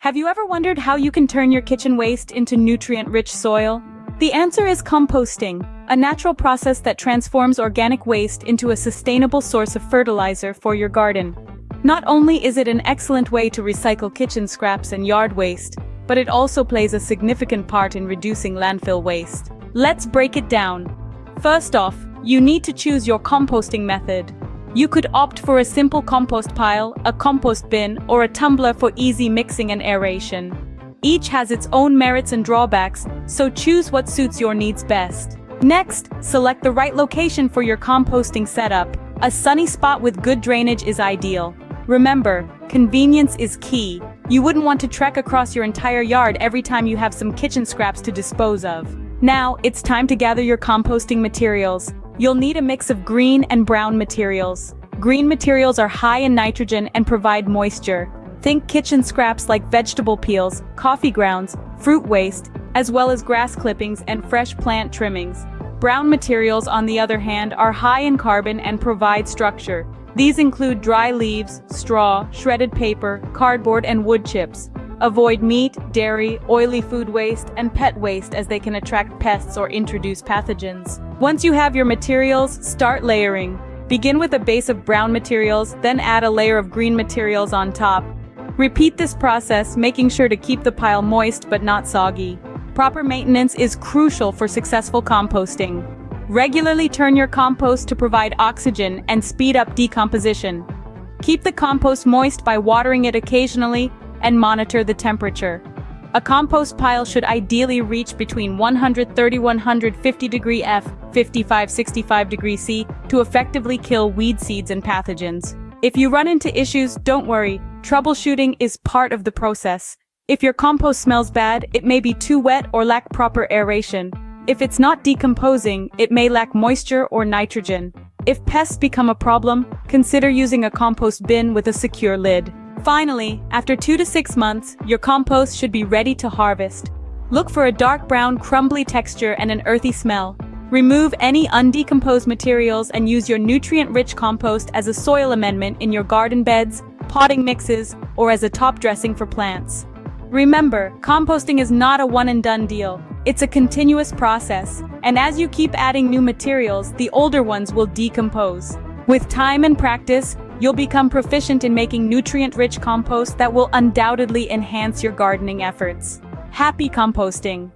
Have you ever wondered how you can turn your kitchen waste into nutrient-rich soil? The answer is composting, a natural process that transforms organic waste into a sustainable source of fertilizer for your garden. Not only is it an excellent way to recycle kitchen scraps and yard waste, but it also plays a significant part in reducing landfill waste. Let's break it down. First off, you need to choose your composting method. You could opt for a simple compost pile, a compost bin, or a tumbler for easy mixing and aeration. Each has its own merits and drawbacks, so choose what suits your needs best. Next, select the right location for your composting setup. A sunny spot with good drainage is ideal. Remember, convenience is key. You wouldn't want to trek across your entire yard every time you have some kitchen scraps to dispose of. Now, it's time to gather your composting materials. You'll need a mix of green and brown materials. Green materials are high in nitrogen and provide moisture. Think kitchen scraps like vegetable peels, coffee grounds, fruit waste, as well as grass clippings and fresh plant trimmings. Brown materials, on the other hand, are high in carbon and provide structure. These include dry leaves, straw, shredded paper, cardboard, and wood chips. Avoid meat, dairy, oily food waste, and pet waste as they can attract pests or introduce pathogens. Once you have your materials, start layering. Begin with a base of brown materials, then add a layer of green materials on top. Repeat this process, making sure to keep the pile moist but not soggy. Proper maintenance is crucial for successful composting. Regularly turn your compost to provide oxygen and speed up decomposition. Keep the compost moist by watering it occasionally and monitor the temperature. A compost pile should ideally reach between 130–150 degrees F, 55–65 degrees C to effectively kill weed seeds and pathogens. If you run into issues, don't worry. Troubleshooting is part of the process. If your compost smells bad, it may be too wet or lack proper aeration. If it's not decomposing, it may lack moisture or nitrogen. If pests become a problem, consider using a compost bin with a secure lid. Finally, after 2 to 6 months, your compost should be ready to harvest. Look for a dark brown, crumbly texture and an earthy smell. Remove any undecomposed materials and use your nutrient-rich compost as a soil amendment in your garden beds, potting mixes, or as a top dressing for plants. Remember, composting is not a one-and-done deal. It's a continuous process, and as you keep adding new materials, the older ones will decompose. With time and practice, you'll become proficient in making nutrient-rich compost that will undoubtedly enhance your gardening efforts. Happy composting!